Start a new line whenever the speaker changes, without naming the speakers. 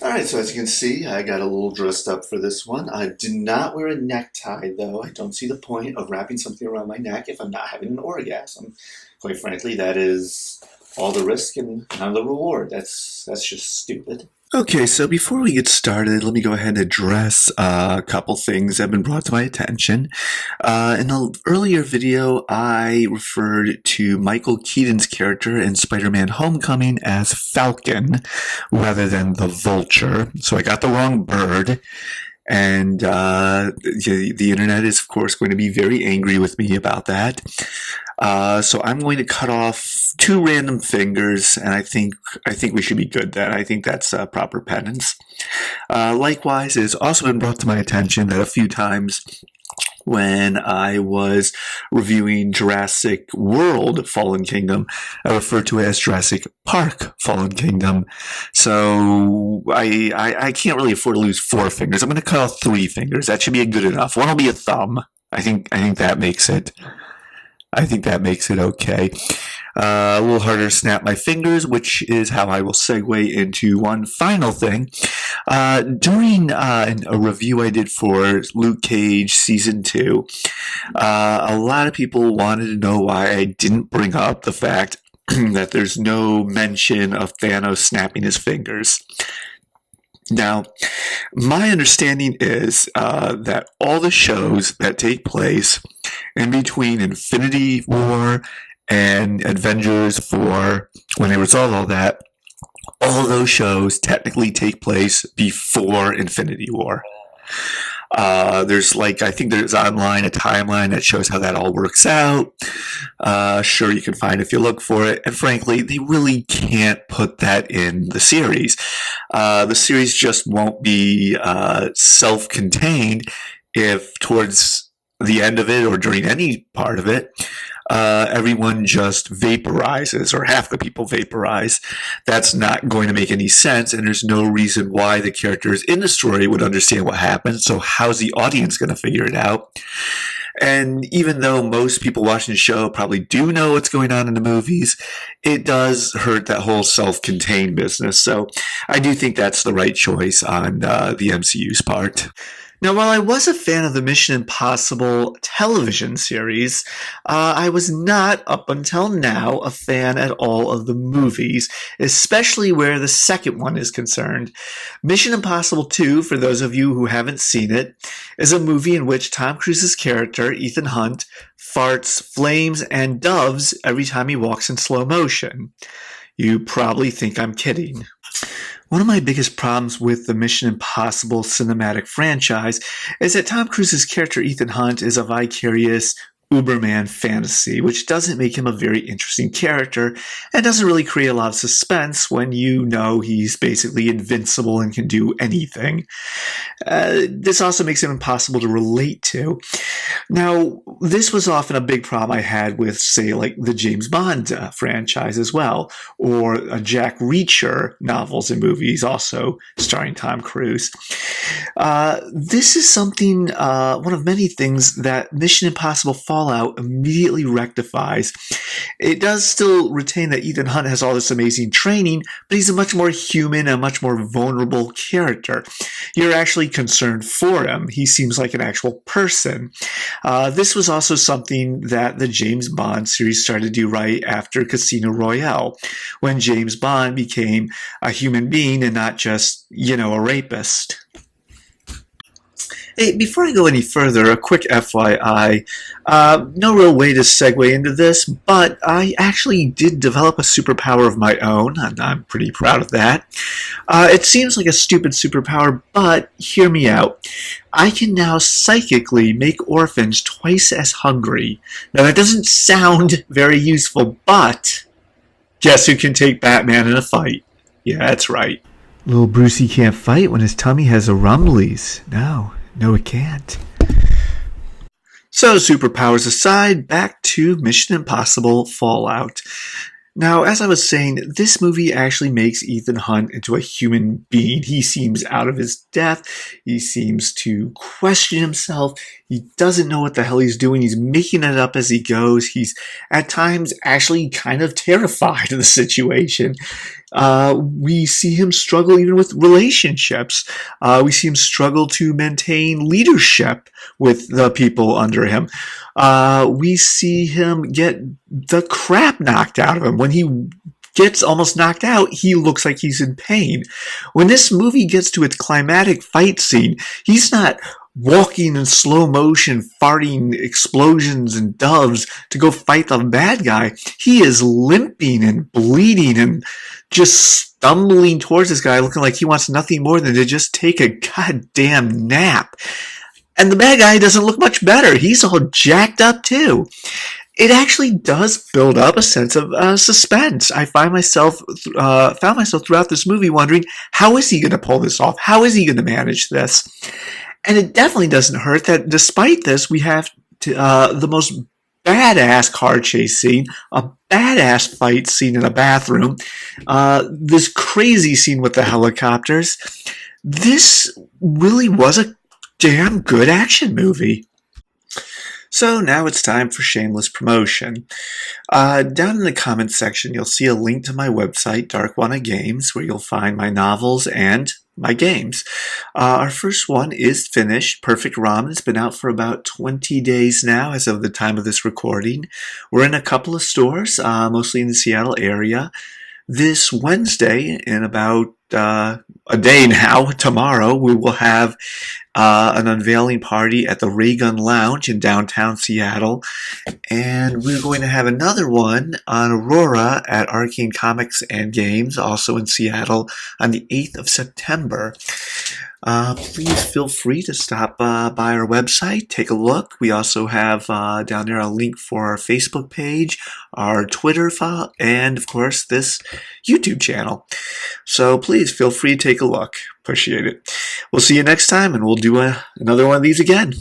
Alright, so as you can see, I got a little dressed up for this one. I did not wear a necktie, though. I don't see the point of wrapping something around my neck if I'm not having an orgasm. Quite frankly, that is all the risk and none of the reward. That's just stupid. Okay, so before we get started, let me go ahead and address a couple things that have been brought to my attention. In the earlier video, I referred to Michael Keaton's character in Spider-Man Homecoming as Falcon rather than the Vulture. So I got the wrong bird. And the internet is, of course, going to be very angry with me about that. So I'm going to cut off two random fingers, and I think we should be good then. I think that's proper penance. Likewise, it has also been brought to my attention that a few times when I was reviewing Jurassic World Fallen Kingdom, I referred to it as Jurassic Park Fallen Kingdom. So I can't really afford to lose four fingers. I'm going to cut off three fingers. That should be good enough. One will be a thumb. I think that makes it. I think that makes it okay. A little harder to snap my fingers, which is how I will segue into one final thing. During a review I did for Luke Cage Season 2, a lot of people wanted to know why I didn't bring up the fact that there's no mention of Thanos snapping his fingers. Now, my understanding is that all the shows that take place in between Infinity War and Avengers 4, when they resolve all that, all of those shows technically take place before Infinity War. There's I think there's online a timeline that shows how that all works out. Sure, you can find it if you look for it. And frankly, they really can't put that in the series. The series just won't be self-contained if towards the end of it or during any part of it, everyone just vaporizes, or half the people vaporize. That's not going to make any sense, and there's no reason why the characters in the story would understand what happened. So how's the audience going to figure it out? And even though most people watching the show probably do know what's going on in the movies, it does hurt that whole self-contained business. So I do think that's the right choice on the MCU's part. Now, while I was a fan of the Mission Impossible television series, I was not, up until now, a fan at all of the movies, especially where the second one is concerned. Mission Impossible 2, for those of you who haven't seen it, is a movie in which Tom Cruise's character, Ethan Hunt, farts flames and doves every time he walks in slow motion. You probably think I'm kidding. One of my biggest problems with the Mission Impossible cinematic franchise is that Tom Cruise's character Ethan Hunt is a vicarious Uberman fantasy, which doesn't make him a very interesting character and doesn't really create a lot of suspense when you know he's basically invincible and can do anything. This also makes him impossible to relate to. Now, this was often a big problem I had with, say, like the James Bond franchise as well, or Jack Reacher novels and movies also starring Tom Cruise. This is something, one of many things that Mission Impossible Fallout immediately rectifies. It does still retain that Ethan Hunt has all this amazing training, but he's a much more human and much more vulnerable character. You're actually concerned for him. He seems like an actual person. This was also something that the James Bond series started to do right after Casino Royale, when James Bond became a human being and not just, a rapist. Hey, before I go any further, a quick FYI. No real way to segue into this, but I actually did develop a superpower of my own, and I'm pretty proud of that. It seems like a stupid superpower, but hear me out. I can now psychically make orphans twice as hungry. Now, that doesn't sound very useful, but guess who can take Batman in a fight? Yeah, that's right. Little Brucey can't fight when his tummy has a rumblies. No, it can't. So, superpowers aside, back to Mission Impossible Fallout. Now, as I was saying, this movie actually makes Ethan Hunt into a human being. He seems out of his depth. He seems to question himself. He doesn't know what the hell he's doing. He's making it up as he goes. He's, at times, actually kind of terrified of the situation.
We see him struggle even with relationships. We see him struggle to maintain leadership with the people under him. We see him get the crap knocked out of him. When he gets almost knocked out, he looks like he's in pain. When this movie gets to its climatic fight scene, he's not walking in slow motion, farting explosions and doves to go fight the bad guy. He is limping and bleeding and just stumbling towards this guy, looking like he wants nothing more than to just take a goddamn nap. And the bad guy doesn't look much better. He's all jacked up too. It actually does build up a sense of suspense. I found myself throughout this movie wondering, how is he going to pull this off? How is he going to manage this? And it definitely doesn't hurt that despite this, we have the most badass car chase scene, a badass fight scene in a bathroom, this crazy scene with the helicopters. This really was a damn good action movie. So now it's time for shameless promotion. Down in the comments section, you'll see a link to my website, Darkwana Games, where you'll find my novels and my games. Our first one is finished, Perfect Ramen. It's been out for about 20 days now as of the time of this recording. We're in a couple of stores, mostly in the Seattle area. This Wednesday, in about a day now, tomorrow, we will have an unveiling party at the Ray Gun Lounge in downtown Seattle. And we're going to have another one on Aurora at Arcane Comics and Games, also in Seattle, on the 8th of September. Please feel free to stop by our website, take a look. We also have down there a link for our Facebook page, our Twitter file, and of course this YouTube channel. So please feel free to take a look. Appreciate it. We'll see you next time, and we'll do another one of these again.